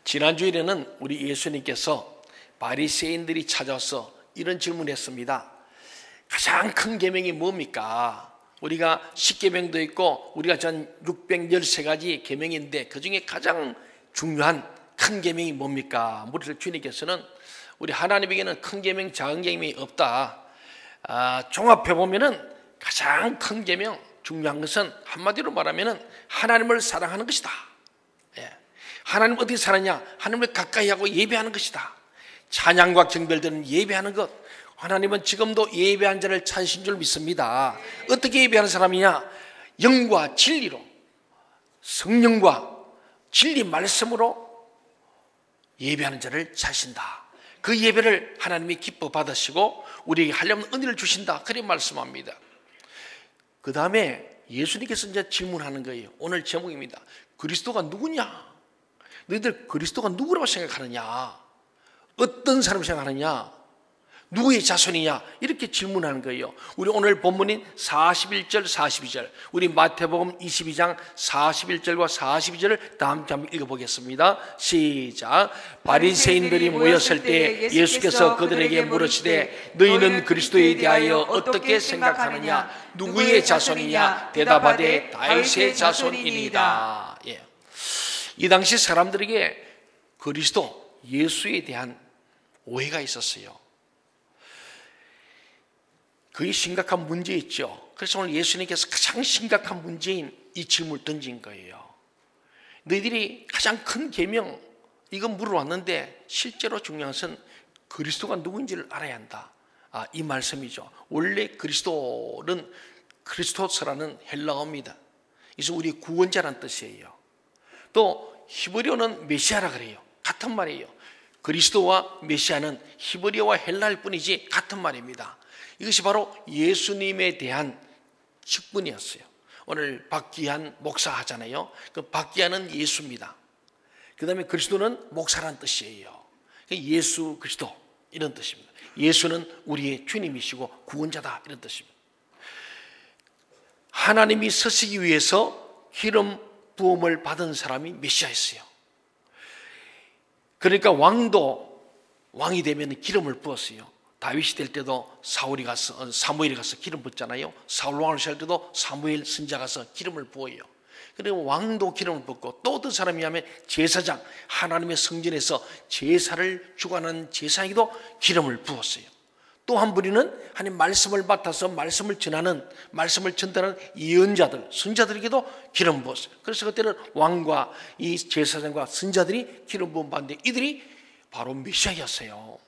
지난 주일에는 우리 예수님께서 바리새인들이 찾아와서 이런 질문했습니다. 가장 큰 계명이 뭡니까? 우리가 10계명도 있고 우리가 전 613가지 계명인데 그중에 가장 중요한 큰 계명이 뭡니까? 물을 주님께서는 우리 하나님에게는 큰 계명, 작은 계명이 없다. 종합해 보면은 가장 큰 계명, 중요한 것은 한마디로 말하면은 하나님을 사랑하는 것이다. 하나님 어떻게 사느냐? 하나님을 가까이 하고 예배하는 것이다. 찬양과 경배들은 예배하는 것. 하나님은 지금도 예배한 자를 찾으신 줄 믿습니다. 어떻게 예배하는 사람이냐? 영과 진리로, 성령과 진리 말씀으로 예배하는 자를 찾으신다. 그 예배를 하나님이 기뻐 받으시고 우리에게 하려면 은혜를 주신다. 그렇게 말씀합니다. 그 다음에 예수님께서 이제 질문하는 거예요. 오늘 제목입니다. 그리스도가 누구냐? 너희들 그리스도가 누구라고 생각하느냐? 어떤 사람을 생각하느냐? 누구의 자손이냐? 이렇게 질문하는 거예요. 우리 오늘 본문인 41절, 42절, 우리 마태복음 22장 41절과 42절을 다 함께 한번 읽어보겠습니다. 시작. 바리새인들이 모였을 때 예수께서 그들에게 물으시되 너희는 그리스도에 대하여 어떻게 생각하느냐? 누구의 자손이냐? 대답하되 다윗의 자손이니이다. 이 당시 사람들에게 그리스도, 예수에 대한 오해가 있었어요. 그게 심각한 문제였죠. 그래서 오늘 예수님께서 가장 심각한 문제인 이 질문을 던진 거예요. 너희들이 가장 큰 계명, 이건 물어왔는데 실제로 중요한 것은 그리스도가 누구인지를 알아야 한다. 이 말씀이죠. 원래 그리스도는 크리스토스라는 헬라어입니다. 그래서 우리 구원자라는 뜻이에요. 또 히브리어는 메시아라 그래요. 같은 말이에요. 그리스도와 메시아는 히브리어와 헬라일 뿐이지 같은 말입니다. 이것이 바로 예수님에 대한 직분이었어요. 오늘 박기한 목사 하잖아요. 그 박기한은 예수입니다. 그 다음에 그리스도는 목사라는 뜻이에요. 예수 그리스도 이런 뜻입니다. 예수는 우리의 주님이시고 구원자다 이런 뜻입니다. 하나님이 서시기 위해서 기름 부음을 받은 사람이 메시아였어요. 그러니까 왕이 되면 기름을 부었어요. 다윗이 될 때도 사무엘이 가서 기름 붓잖아요. 사울 왕을 살 때도 사무엘 선지자 가서 기름을 부어요. 그리고 왕도 기름을 붓고 또 어떤 사람이냐면 제사장, 하나님의 성전에서 제사를 주관하는 제사장에도 기름을 부었어요. 또 한 분이는 하나님 말씀을 맡아서 말씀을 전하는, 말씀을 전달하는 예언자들, 선자들에게도 기름 부었어요. 그래서 그때는 왕과 이 제사장과 선자들이 기름 부음 받는데 이들이 바로 메시아였어요.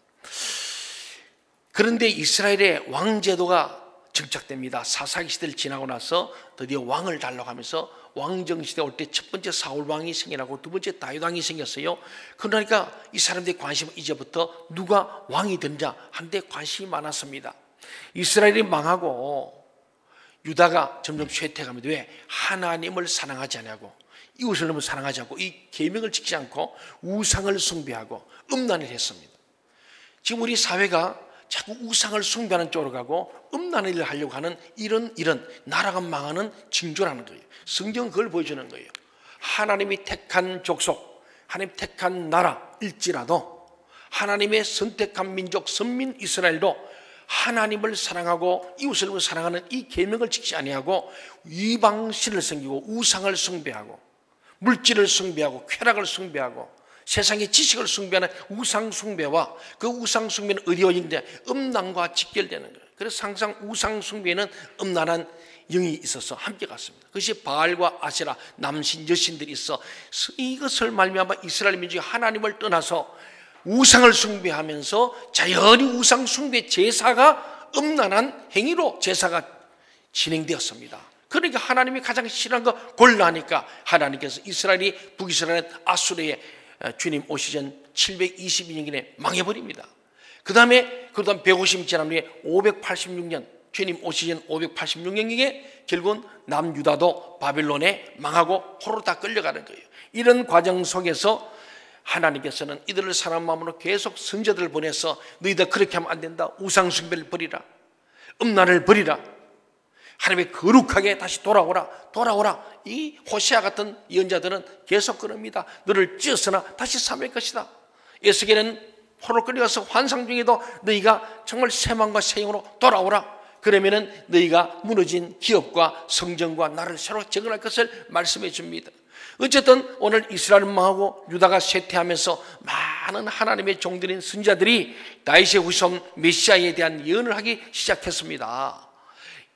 그런데 이스라엘의 왕제도가 정착됩니다. 사사기 시대를 지나고 나서 드디어 왕을 달라고 하면서 왕정시대 올 때 첫 번째 사울왕이 생겨나고 두 번째 다윗왕이 생겼어요. 그러니까 이 사람들의 관심은 이제부터 누가 왕이 되느냐 한데 관심이 많았습니다. 이스라엘이 망하고 유다가 점점 쇠퇴합니다. 왜? 하나님을 사랑하지 않냐고, 이웃을 너무 사랑하지 않고 이 계명을 지키지 않고 우상을 숭배하고 음란을 했습니다. 지금 우리 사회가 자꾸 우상을 숭배하는 쪽으로 가고 음란한 일을 하려고 하는 이런 나라가 망하는 징조라는 거예요. 성경은 그걸 보여주는 거예요. 하나님이 택한 족속, 하나님 택한 나라일지라도 하나님의 선택한 민족 선민 이스라엘도 하나님을 사랑하고 이웃을 사랑하는 이 계명을 지키지 아니하고 이방신을 섬기고 우상을 숭배하고 물질을 숭배하고 쾌락을 숭배하고 세상의 지식을 숭배하는 우상 숭배와 그 우상 숭배는 어디어인데 음란과 직결되는 거예요. 그래서 항상 우상 숭배에는 음란한 영이 있어서 함께 갔습니다. 그것이 바알과 아세라, 남신 여신들이 있어 이것을 말미암아 이스라엘 민족이 하나님을 떠나서 우상을 숭배하면서 자연히 우상 숭배 제사가 음란한 행위로 제사가 진행되었습니다. 그러니까 하나님이 가장 싫어하는 거 골라하니까 하나님께서 이스라엘이 북이스라엘 아수르의 주님 오시기 전 722년에 망해버립니다. 그 다음에 150년 지난 후에 586년 주님 오시기 전 586년에 결국은 남유다도 바벨론에 망하고 호로 다 끌려가는 거예요. 이런 과정 속에서 하나님께서는 이들을 사람 마음으로 계속 선지자들을 보내서 너희들 그렇게 하면 안 된다. 우상 숭배를 버리라. 음란을 버리라. 하나님의 거룩하게 다시 돌아오라, 돌아오라. 이 호세아 같은 예언자들은 계속 그럽니다. 너를 찢었으나 다시 삼을 것이다. 에스겔은 포로 끌려가서 환상 중에도 너희가 정말 새 마음과 새 영으로 돌아오라. 그러면은 너희가 무너진 기업과 성전과 나를 새로 재건할 것을 말씀해 줍니다. 어쨌든 오늘 이스라엘을 망하고 유다가 쇠퇴하면서 많은 하나님의 종들인 선지자들이 다윗의 후손 메시아에 대한 예언을 하기 시작했습니다.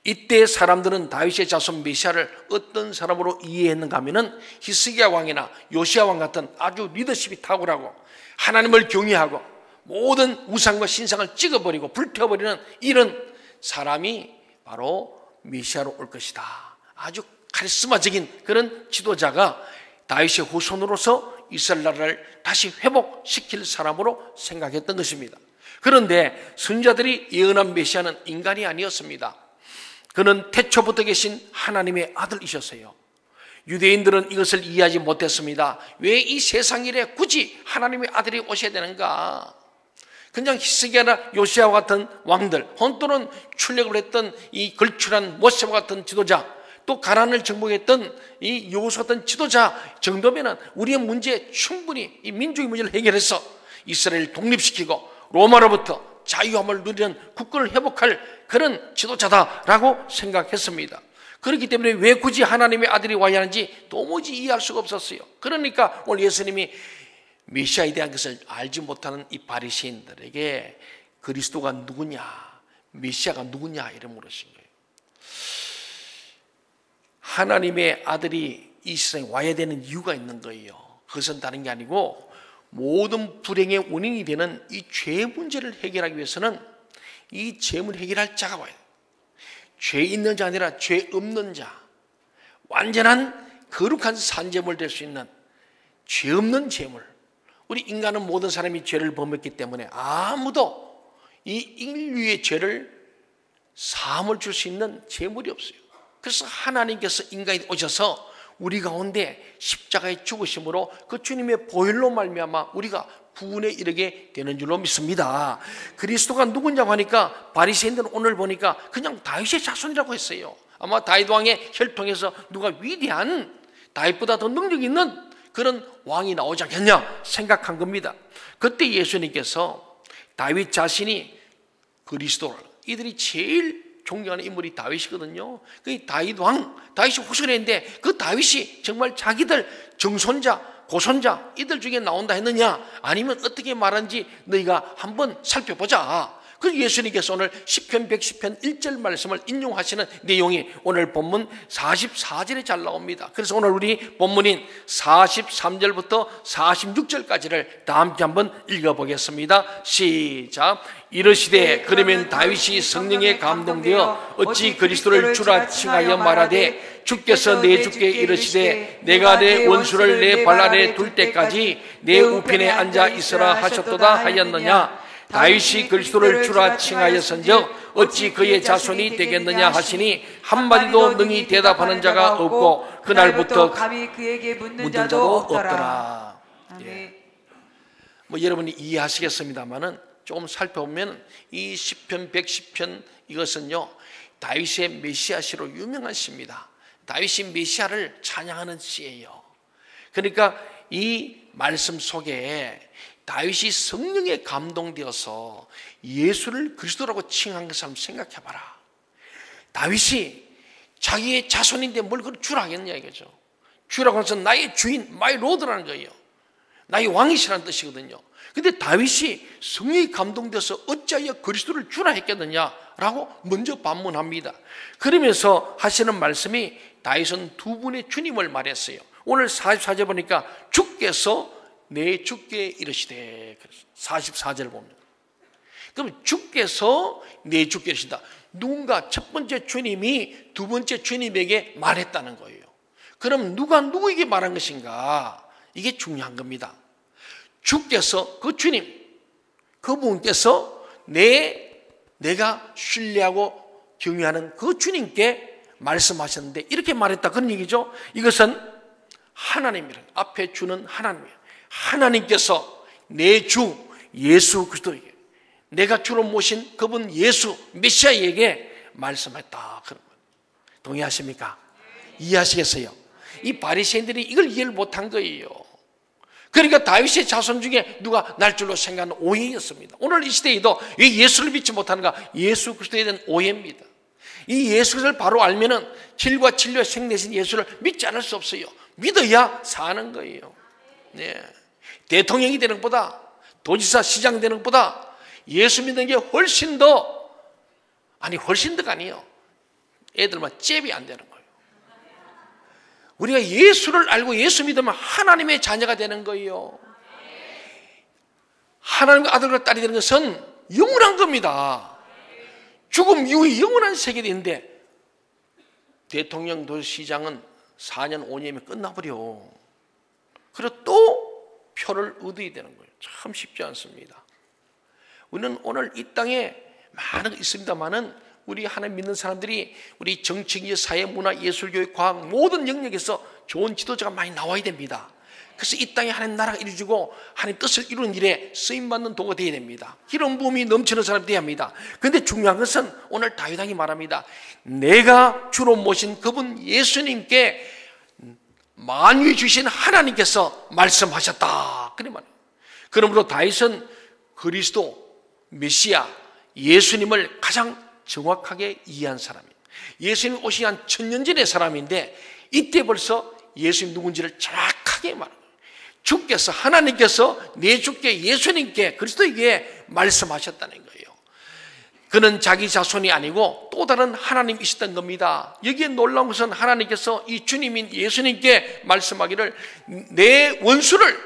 이때 사람들은 다윗의 자손 메시아를 어떤 사람으로 이해했는가 하면은 히스기야 왕이나 요시야 왕 같은 아주 리더십이 탁월하고 하나님을 경외하고 모든 우상과 신상을 찍어버리고 불태워버리는 이런 사람이 바로 메시아로 올 것이다. 아주 카리스마적인 그런 지도자가 다윗의 후손으로서 이스라엘 나라를 다시 회복시킬 사람으로 생각했던 것입니다. 그런데 선지자들이 예언한 메시아는 인간이 아니었습니다. 그는 태초부터 계신 하나님의 아들이셨어요. 유대인들은 이것을 이해하지 못했습니다. 왜 이 세상 일에 굳이 하나님의 아들이 오셔야 되는가? 그냥 히스기야나 요시야와 같은 왕들, 혼돈은 출력을 했던 이 걸출한 모세와 같은 지도자, 또 가나안을 정복했던 이 여호수아 같은 지도자 정도면은 우리의 문제에 충분히 이 민족의 문제를 해결해서 이스라엘을 독립시키고 로마로부터 자유함을 누리는 국권을 회복할 그런 지도자다라고 생각했습니다. 그렇기 때문에 왜 굳이 하나님의 아들이 와야 하는지 도무지 이해할 수가 없었어요. 그러니까 오늘 예수님이 메시아에 대한 것을 알지 못하는 이 바리새인들에게 그리스도가 누구냐, 메시아가 누구냐 이런 물으신 거예요. 하나님의 아들이 이 세상에 와야 되는 이유가 있는 거예요. 그것은 다른 게 아니고 모든 불행의 원인이 되는 이 죄 문제를 해결하기 위해서는 이 죄 문제를 해결할 자가 와야 돼요. 죄 있는 자 아니라 죄 없는 자, 완전한 거룩한 산제물 될 수 있는 죄 없는 제물. 우리 인간은 모든 사람이 죄를 범했기 때문에 아무도 이 인류의 죄를 사함을 줄 수 있는 제물이 없어요. 그래서 하나님께서 인간이 오셔서 우리 가운데 십자가에 죽으심으로 그 주님의 보혈로 말미암아 우리가 구원에 이르게 되는 줄로 믿습니다. 그리스도가 누구냐고 하니까 바리새인들은 오늘 보니까 그냥 다윗의 자손이라고 했어요. 아마 다윗 왕의 혈통에서 누가 위대한 다윗보다 더 능력 있는 그런 왕이 나오지 않겠냐 생각한 겁니다. 그때 예수님께서 다윗 자신이 그리스도를, 이들이 제일 존경하는 인물이 다윗이거든요. 그 다윗 왕, 다윗이 후손인데 그 다윗이 정말 자기들 정손자, 고손자 이들 중에 나온다 했느냐, 아니면 어떻게 말하는지 너희가 한번 살펴보자. 그래서 예수님께서 오늘 시편 110편 1절 말씀을 인용하시는 내용이 오늘 본문 44절에 잘 나옵니다. 그래서 오늘 우리 본문인 43절부터 46절까지를 다 함께 한번 읽어보겠습니다. 시작. 이르시되 그러면 다윗이 성령에 감동되어 어찌 그리스도를 주라 칭하여 말하되 주께서 내 주께 이르시되 내가 내 원수를 내 발 아래 둘 때까지 내 우편에 앉아 있으라 하셨도다 하였느냐. 다윗이 그리스도를 주라 칭하였은즉 어찌 그의 자손이 되겠느냐 하시니 한마디도 능히 대답하는 자가 없고 그날부터 감히 그에게 묻는 자도 없더라. 예. 뭐 여러분이 이해하시겠습니다만은 조금 살펴보면 이 시편 110편 이것은요 다윗의 메시아 시로 유명한 시입니다. 다윗이 메시아를 찬양하는 시예요. 그러니까 이 말씀 속에 다윗이 성령에 감동되어서 예수를 그리스도라고 칭한 것을 한번 생각해봐라. 다윗이 자기의 자손인데 뭘 그걸 주라 하겠냐 이거죠. 주라고 해서 나의 주인, 마이 로드라는 거예요. 나의 왕이시라는 뜻이거든요. 근데 다윗이 성령에 감동돼서 어찌하여 그리스도를 주라 했겠느냐라고 먼저 반문합니다. 그러면서 하시는 말씀이 다윗은 두 분의 주님을 말했어요. 오늘 44절 보니까 주께서 내 주께 이르시되, 44절 보면 그럼 주께서 내 주께 이르신다. 누군가 첫 번째 주님이 두 번째 주님에게 말했다는 거예요. 그럼 누가 누구에게 말한 것인가? 이게 중요한 겁니다. 주께서, 그 주님, 그분께서 내가 신뢰하고 경외하는 그 주님께 말씀하셨는데 이렇게 말했다 그런 얘기죠. 이것은 하나님이라, 앞에 주는 하나님이에요. 하나님께서 내 주 예수 그리스도에게, 내가 주로 모신 그분 예수 메시아에게 말씀했다 그런 거예요. 동의하십니까? 이해하시겠어요? 이 바리새인들이 이걸 이해를 못한 거예요. 그러니까 다윗의 자손 중에 누가 날 줄로 생각하는 오해였습니다. 오늘 이 시대에도 왜 예수를 믿지 못하는가? 예수 그리스도에 대한 오해입니다. 이 예수를 바로 알면은 질과 진료의 생내신 예수를 믿지 않을 수 없어요. 믿어야 사는 거예요. 네. 대통령이 되는 것보다, 도지사, 시장 되는 것보다 예수 믿는 게 훨씬 더, 훨씬 더가 아니에요. 애들만 잽이 안 되는 거예요. 우리가 예수를 알고 예수 믿으면 하나님의 자녀가 되는 거예요. 하나님의 아들과 딸이 되는 것은 영원한 겁니다. 죽음 이후에 영원한 세계인데 대통령, 도시장은 4년, 5년이면 끝나버려. 그리고 또 표를 얻어야 되는 거예요. 참 쉽지 않습니다. 우리는 오늘 이 땅에 많은 거 있습니다만은 우리 하나님 믿는 사람들이 우리 정치, 사회, 문화, 예술, 교육, 과학 모든 영역에서 좋은 지도자가 많이 나와야 됩니다. 그래서 이 땅에 하나님 나라가 이루어지고 하나님 뜻을 이루는 일에 쓰임받는 도가 되어야 됩니다. 기름 부음이 넘치는 사람이 되어야 합니다. 그런데 중요한 것은 오늘 다윗 왕이 말합니다. 내가 주로 모신 그분 예수님께 만유에 주신 하나님께서 말씀하셨다. 그래 말이에요. 그러므로 다윗은 그리스도, 메시아, 예수님을 가장 정확하게 이해한 사람이에요. 예수님 오시기 한 1000년 전의 사람인데 이때 벌써 예수님 누군지를 정확하게 말합니다. 주께서, 하나님께서 내 주께 예수님께 그리스도에게 말씀하셨다는 거예요. 그는 자기 자손이 아니고 또 다른 하나님이셨던 겁니다. 여기에 놀라운 것은 하나님께서 이 주님인 예수님께 말씀하기를 내 원수를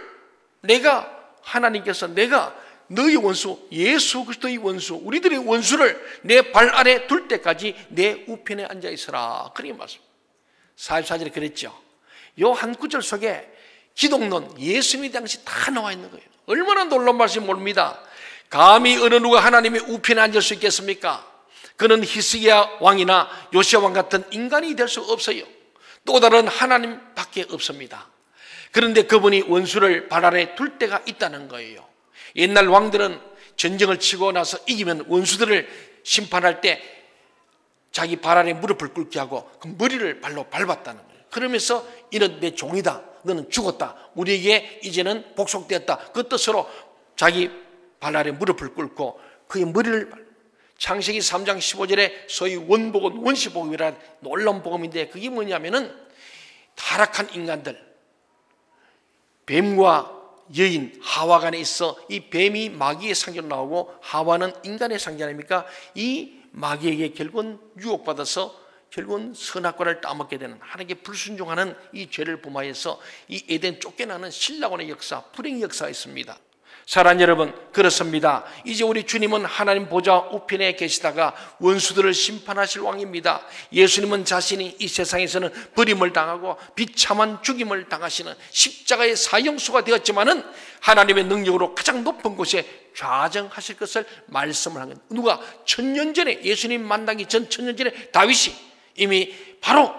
하나님께서 내가 너희 원수, 예수 그리스도의 원수, 우리들의 원수를 내 발 아래 둘 때까지 내 우편에 앉아 있어라. 그렇게 말씀. 44절에 그랬죠. 요 한 구절 속에 기독론, 예수님에 대한 것이 다 나와 있는 거예요. 얼마나 놀라운 말씀이 모릅니다. 감히 어느 누가 하나님의 우편에 앉을 수 있겠습니까? 그는 히스기야 왕이나 요시야 왕 같은 인간이 될 수 없어요. 또 다른 하나님밖에 없습니다. 그런데 그분이 원수를 발 아래 둘 때가 있다는 거예요. 옛날 왕들은 전쟁을 치고 나서 이기면 원수들을 심판할 때 자기 발 아래 무릎을 꿇게 하고 그 머리를 발로 밟았다는 거예요. 그러면서 이는 내 종이다. 너는 죽었다. 우리에게 이제는 복속되었다. 그 뜻으로 자기 발 아래 무릎을 꿇고 그의 머리를 창세기 3장 15절에 소위 원복은 원시복음이라는 놀라운 복음인데 그게 뭐냐면은 타락한 인간들, 뱀과 여인 하와 간에 있어 이 뱀이 마귀의 상징으로 나오고 하와는 인간의 상징 아닙니까? 이 마귀에게 결국은 유혹받아서 결국은 선악과를 따먹게 되는 하나님께 불순종하는 이 죄를 범하여서 이 에덴 쫓겨나는 신라원의 역사, 불행의 역사가 있습니다. 사랑하는 여러분, 그렇습니다. 이제 우리 주님은 하나님 보좌 우편에 계시다가 원수들을 심판하실 왕입니다. 예수님은 자신이 이 세상에서는 버림을 당하고 비참한 죽임을 당하시는 십자가의 사형수가 되었지만은 하나님의 능력으로 가장 높은 곳에 좌정하실 것을 말씀을 한 겁니다. 누가 1000년 전에 예수님 만나기 전 1000년 전에 다윗이 이미 바로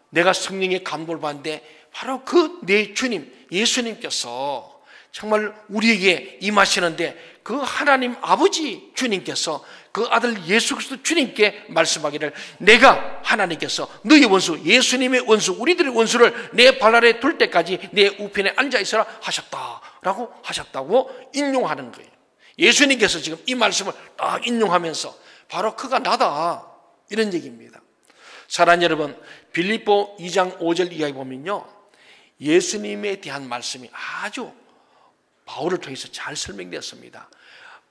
내가 성령의 감동을 받는데 바로 그 내 주님 예수님께서 정말 우리에게 임하시는데 그 하나님 아버지 주님께서 그 아들 예수 그리스도 주님께 말씀하기를 내가 하나님께서 너희 원수 예수님의 원수 우리들의 원수를 내 발 아래 둘 때까지 내 우편에 앉아 있어라 하셨다라고 하셨다고 인용하는 거예요. 예수님께서 지금 이 말씀을 딱 인용하면서 바로 그가 나다 이런 얘기입니다. 사랑하는 여러분, 빌립보 2장 5절 이하에 보면요 예수님에 대한 말씀이 아주 바울을 통해서 잘 설명되었습니다.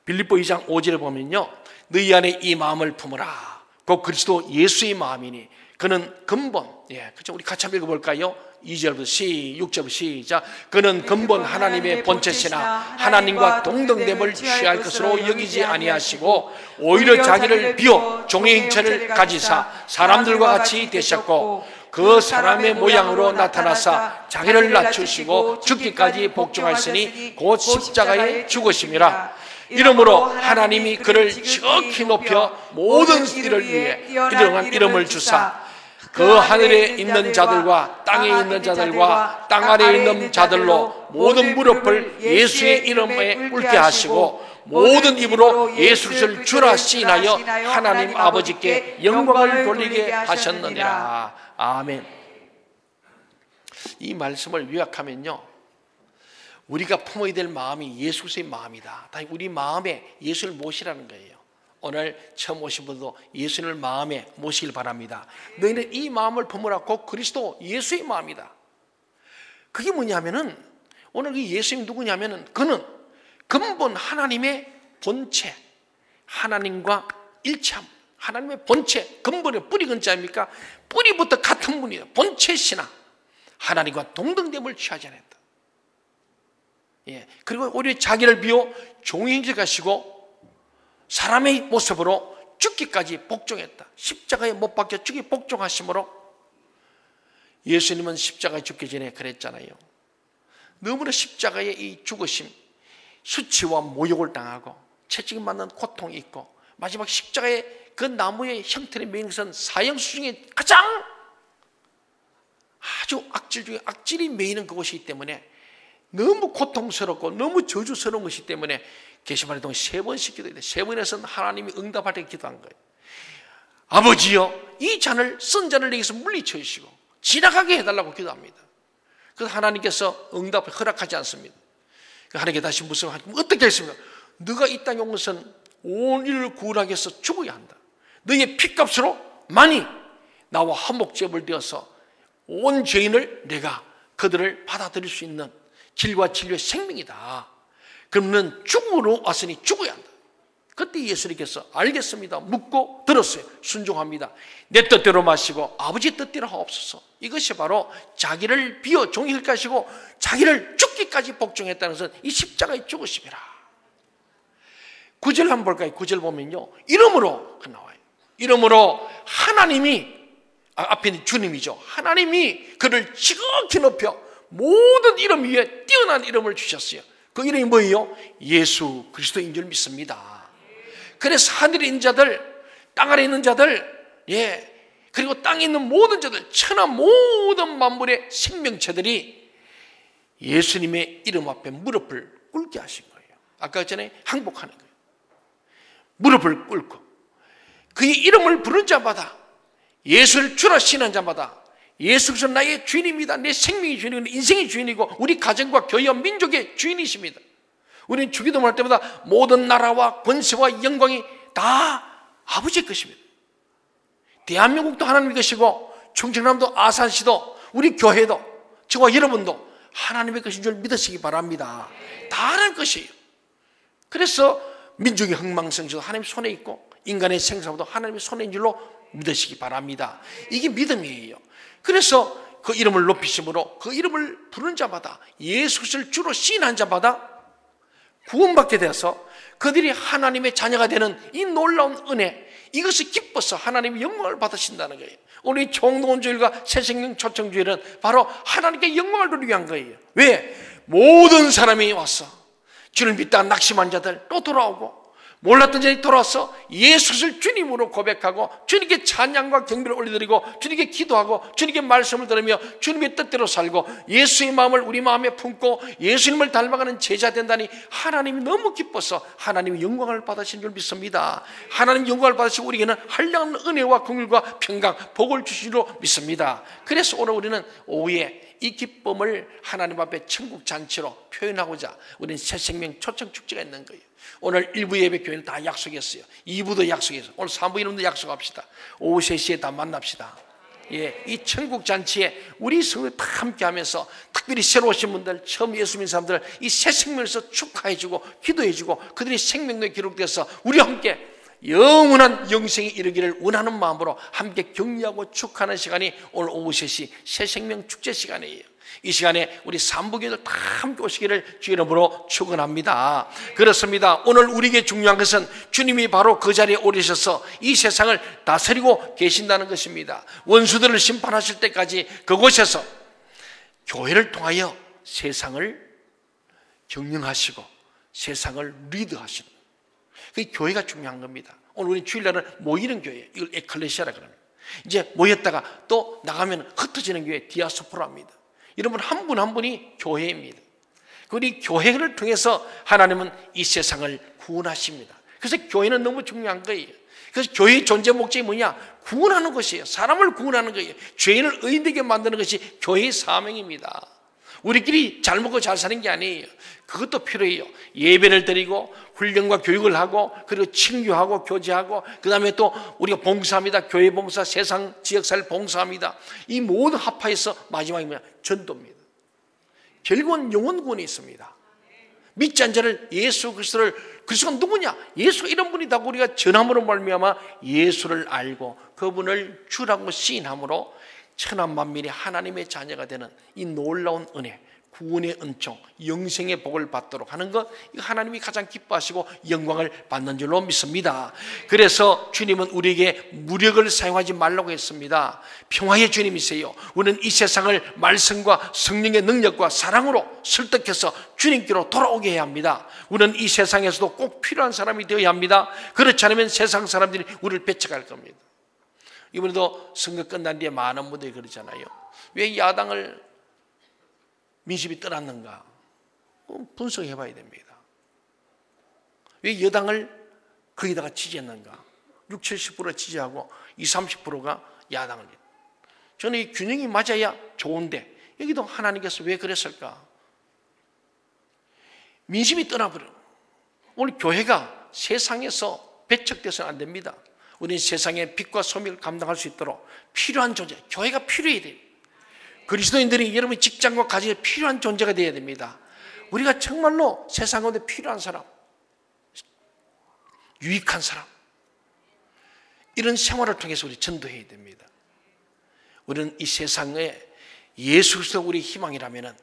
빌립보 2장 5절에 보면요 너희 안에 이 마음을 품으라. 곧 그리스도 예수의 마음이니 그는 근본, 그렇죠? 우리 같이 한번 읽어볼까요? 2절부터 6절부터 시작. 그는 근본 하나님의 본체시나 하나님과 동등됨을 취할 것으로 여기지 아니하시고 오히려 자기를 비워 종의 형체를 가지사 사람들과 같이 되셨고 그 사람의 모양으로 나타나사 자기를 낮추시고 죽기까지 복종하시니 곧 십자가에 죽으심이라. 이러므로 하나님이 그를 지극히 높여 모든 일을 위해 이러한 이름을 주사 그 하늘에 있는 자들과 땅에 있는 자들과 땅 아래에 있는 자들로 모든 무릎을 예수의 이름에 꿇게 하시고 모든 입으로 예수를 주라 시인하여 하나님 아버지께 영광을 돌리게 하셨느니라. 아멘. 이 말씀을 요약하면요, 우리가 품어야 될 마음이 예수 그리스도의 마음이다. 우리 마음에 예수를 모시라는 거예요. 오늘 처음 오신 분도 예수님을 마음에 모시길 바랍니다. 너희는 이 마음을 품으라고 그리스도 예수의 마음이다. 그게 뭐냐면은, 오늘 이 예수님 누구냐면은, 그는 근본 하나님의 본체, 하나님과 일체함, 하나님의 본체, 근본의 뿌리 근자입니까? 뿌리부터 같은 분이에요. 본체 신앙, 하나님과 동등됨을 취하지 않았다. 예. 그리고 오히려 자기를 비워 종인지 가시고 사람의 모습으로 죽기까지 복종했다. 십자가에 못 박혀 죽기 복종하심으로, 예수님은 십자가에 죽기 전에 그랬잖아요. 너무나 십자가의 이 죽으심, 수치와 모욕을 당하고 채찍을 맞는 고통이 있고, 마지막 십자가의 그 나무의 형태를 매는 것은 사형수 중에 가장 아주 악질 중에 악질이 매이는 그것이기 때문에 너무 고통스럽고 너무 저주스러운 것이기 때문에 게시판에 동안 3번씩 기도해야 돼. 3번에서는 하나님이 응답할 때 기도한 거예요. 아버지여, 이 잔을, 쓴 잔을 내게서 물리쳐 주시고 지나가게 해달라고 기도합니다. 그래서 하나님께서 응답을 허락하지 않습니다. 하나님께 다시 묻습니다. 어떻게 했습니까? 너가 이 땅에 온 것은 온 인류를 구원하기 위해서 죽어야 한다. 너의 피값으로 많이 나와 화목제물 되어서 온 죄인을 내가 그들을 받아들일 수 있는 길과 진리의 생명이다. 그럼 너는 죽으러 왔으니 죽어야 한다. 그때 예수님께서 알겠습니다 묻고 들었어요. 순종합니다. 내 뜻대로 마시고 아버지 뜻대로 하옵소서. 이것이 바로 자기를 비워 종일 가시고 자기를 죽기까지 복종했다는 것은 이 십자가의 죽으심이라. 9절 한번 볼까요? 9절 보면요, 이름으로 나와요. 이름으로 하나님이, 앞에는 주님이죠. 하나님이 그를 지극히 높여 모든 이름 위에 뛰어난 이름을 주셨어요. 그 이름이 뭐예요? 예수 그리스도인 줄 믿습니다. 그래서 하늘에 있는 자들, 땅 아래에 있는 자들, 그리고 땅에 있는 모든 자들, 천하 모든 만물의 생명체들이 예수님의 이름 앞에 무릎을 꿇게 하신 거예요. 아까 전에 항복하는 거예요. 무릎을 꿇고 그의 이름을 부른 자마다, 예수를 주라 신한 자마다, 예수 그리스도 나의 주인입니다. 내 생명의 주인이고 인생의 주인이고 우리 가정과 교회와 민족의 주인이십니다. 우리는 주기도문 할 때마다 모든 나라와 권세와 영광이 다 아버지의 것입니다. 대한민국도 하나님의 것이고 충청남도 아산시도 우리 교회도 저와 여러분도 하나님의 것인 줄 믿으시기 바랍니다. 다 하나님의 것이에요. 그래서 민족의 흥망성쇠도 하나님의 손에 있고 인간의 생사도 하나님의 손에 있는 줄로 믿으시기 바랍니다. 이게 믿음이에요. 그래서 그 이름을 높이심으로 그 이름을 부른 자마다, 예수 그리스도를 주로 시인한 자마다 구원받게 되어서 그들이 하나님의 자녀가 되는 이 놀라운 은혜, 이것이 기뻐서 하나님의 영광을 받으신다는 거예요. 우리 총동원주일과 새생명 초청주일은 바로 하나님께 영광을 돌리기 위한 거예요. 왜? 모든 사람이 와서 주를 믿다가 낙심한 자들 또 돌아오고, 몰랐던 자들이 돌아와서 예수를 주님으로 고백하고 주님께 찬양과 경배를 올려드리고 주님께 기도하고 주님께 말씀을 들으며 주님의 뜻대로 살고 예수의 마음을 우리 마음에 품고 예수님을 닮아가는 제자 된다니 하나님이 너무 기뻐서 하나님의 영광을 받으신 줄 믿습니다. 하나님 영광을 받으시고 우리에게는 한량한 은혜와 긍휼과 평강, 복을 주신 줄 믿습니다. 그래서 오늘 우리는 오후에 이 기쁨을 하나님 앞에 천국 잔치로 표현하고자 우리는 새생명 초청축제가 있는 거예요. 오늘 1부 예배교회는 다 약속했어요. 2부도 약속했어요. 오늘 3부 이름도 약속합시다. 오후 3시에 다 만납시다. 이 천국 잔치에 우리 성도 다 함께 하면서 특별히 새로 오신 분들, 처음 예수 믿는 사람들 이 새 생명에서 축하해주고 기도해주고 그들이 생명록에 기록돼서 우리와 함께 영원한 영생에 이르기를 원하는 마음으로 함께 격려하고 축하하는 시간이 오늘 오후 3시 새 생명 축제 시간이에요. 이 시간에 우리 삼부교회들 다 함께 오시기를 주 이름으로 축원합니다. 그렇습니다. 오늘 우리에게 중요한 것은 주님이 바로 그 자리에 오르셔서 이 세상을 다스리고 계신다는 것입니다. 원수들을 심판하실 때까지 그곳에서 교회를 통하여 세상을 경영하시고 세상을 리드하시는, 그 교회가 중요한 겁니다. 오늘 우리 주일날은 모이는 교회, 이걸 에클레시아라 그럽니다. 이제 모였다가 또 나가면 흩어지는 교회 디아스포라입니다. 여러분 한 분 한 분이 교회입니다. 우리 교회를 통해서 하나님은 이 세상을 구원하십니다. 그래서 교회는 너무 중요한 거예요. 그래서 교회의 존재 목적이 뭐냐? 구원하는 것이에요. 사람을 구원하는 거예요. 죄인을 의인되게 만드는 것이 교회의 사명입니다. 우리끼리 잘 먹고 잘 사는 게 아니에요. 그것도 필요해요. 예배를 드리고 훈련과 교육을 하고 그리고 친교하고 교제하고 그 다음에 또 우리가 봉사합니다. 교회 봉사, 세상 지역사를 봉사합니다. 이 모든 합하에서 마지막이 뭐냐? 전도입니다. 결국은 영혼 구원이 있습니다. 믿지 않은 자를 예수 그리스도가 누구냐? 예수가 이런 분이다. 우리가 전함으로 말미암아 예수를 알고 그분을 주라고 시인함으로 천한 만민이 하나님의 자녀가 되는 이 놀라운 은혜, 구원의 은총, 영생의 복을 받도록 하는 것, 이거 하나님이 가장 기뻐하시고 영광을 받는 줄로 믿습니다. 그래서 주님은 우리에게 무력을 사용하지 말라고 했습니다. 평화의 주님이세요. 우리는 이 세상을 말씀과 성령의 능력과 사랑으로 설득해서 주님께로 돌아오게 해야 합니다. 우리는 이 세상에서도 꼭 필요한 사람이 되어야 합니다. 그렇지 않으면 세상 사람들이 우리를 배척할 겁니다. 이번에도 선거 끝난 뒤에 많은 분들이 그러잖아요. 왜 야당을 민심이 떠났는가? 분석해 봐야 됩니다. 왜 여당을 거기다가 지지했는가? 60, 70% 지지하고 20, 30%가 야당을. 저는 이 균형이 맞아야 좋은데 여기도 하나님께서 왜 그랬을까? 민심이 떠나버려. 오늘 교회가 세상에서 배척돼서는 안 됩니다. 우리는 세상의 빛과 소명을 감당할 수 있도록 필요한 존재, 교회가 필요해야 돼요. 그리스도인들이 여러분 직장과 가정에 필요한 존재가 되어야 됩니다. 우리가 정말로 세상 가운데 필요한 사람, 유익한 사람, 이런 생활을 통해서 우리 전도해야 됩니다. 우리는 이 세상에 예수 그리스도 우리 희망이라면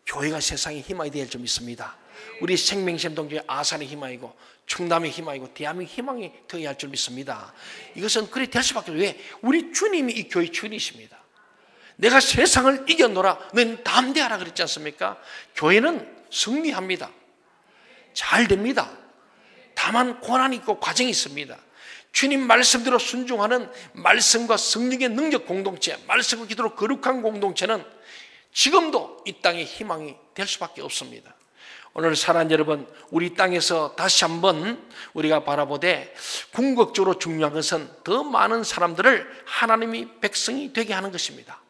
교회가 세상의 희망이 되어야 할 줄 믿습니다. 우리 생명샘 동교회 아산의 희망이고 충남의 희망이고 대한민국 희망이 되어야 할 줄 믿습니다. 이것은 그리 될 수밖에 없어요. 왜? 우리 주님이 이 교회 주인이십니다. 내가 세상을 이겨노라 너는 담대하라 그랬지 않습니까? 교회는 승리합니다. 잘 됩니다. 다만 고난이 있고 과정이 있습니다. 주님 말씀대로 순종하는 말씀과 성령의 능력 공동체, 말씀과 기도로 거룩한 공동체는 지금도 이 땅의 희망이 될 수밖에 없습니다. 오늘 사랑하는 여러분, 우리 땅에서 다시 한번 우리가 바라보되 궁극적으로 중요한 것은 더 많은 사람들을 하나님이 백성이 되게 하는 것입니다.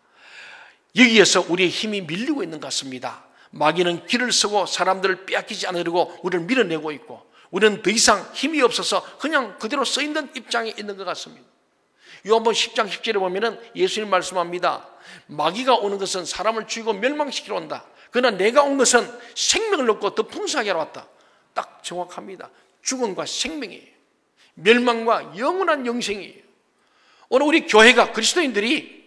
여기에서 우리의 힘이 밀리고 있는 것 같습니다. 마귀는 길을 쓰고 사람들을 빼앗기지 않으려고 우리를 밀어내고 있고 우리는 더 이상 힘이 없어서 그냥 그대로 써있는 입장에 있는 것 같습니다. 요한복음 10장 10절에 보면 예수님 말씀합니다. 마귀가 오는 것은 사람을 죽이고 멸망시키러 온다. 그러나 내가 온 것은 생명을 얻고 더 풍성하게 하러 왔다. 딱 정확합니다. 죽음과 생명이에요. 멸망과 영원한 영생이에요. 오늘 우리 교회가 그리스도인들이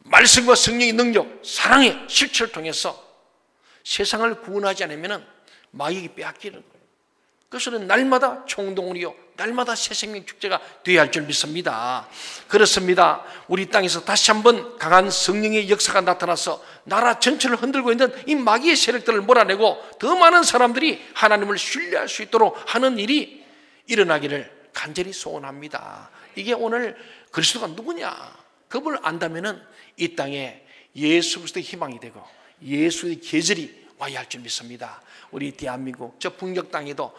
말씀과 성령의 능력, 사랑의 실체를 통해서 세상을 구원하지 않으면 마귀에게 빼앗기는 거예요. 그래서 날마다 총동원이요 날마다 새생명 축제가 되어야 할 줄 믿습니다. 그렇습니다. 우리 땅에서 다시 한번 강한 성령의 역사가 나타나서 나라 전체를 흔들고 있는 이 마귀의 세력들을 몰아내고 더 많은 사람들이 하나님을 신뢰할 수 있도록 하는 일이 일어나기를 간절히 소원합니다. 이게 오늘 그리스도가 누구냐? 그분을 안다면은 이 땅에 예수 그리스도의 희망이 되고 예수의 계절이 와야 할 줄 믿습니다. 우리 대한민국 저 북녘 땅에도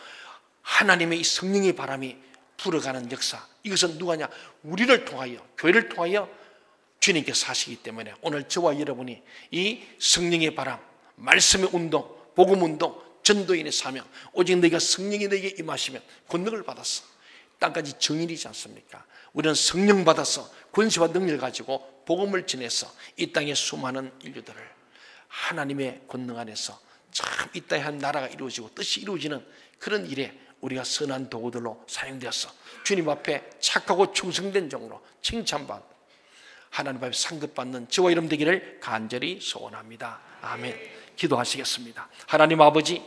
하나님의 이 성령의 바람이 불어가는 역사, 이것은 누가냐? 우리를 통하여, 교회를 통하여 주님께서 하시기 때문에 오늘 저와 여러분이 이 성령의 바람, 말씀의 운동, 복음 운동, 전도인의 사명, 오직 너희가 성령이 너희에게 임하시면 권능을 받았어. 땅까지 정인이지 않습니까? 우리는 성령 받아서 권세와 능력을 가지고 복음을 전해서 이 땅의 수많은 인류들을 하나님의 권능 안에서 참 이 땅에 한 나라가 이루어지고 뜻이 이루어지는 그런 일에 우리가 선한 도구들로 사용되었어. 주님 앞에 착하고 충성된 종으로 칭찬받는 하나님 앞에 상급받는 저와 여러분 되기를 간절히 소원합니다. 아멘. 기도하시겠습니다. 하나님 아버지,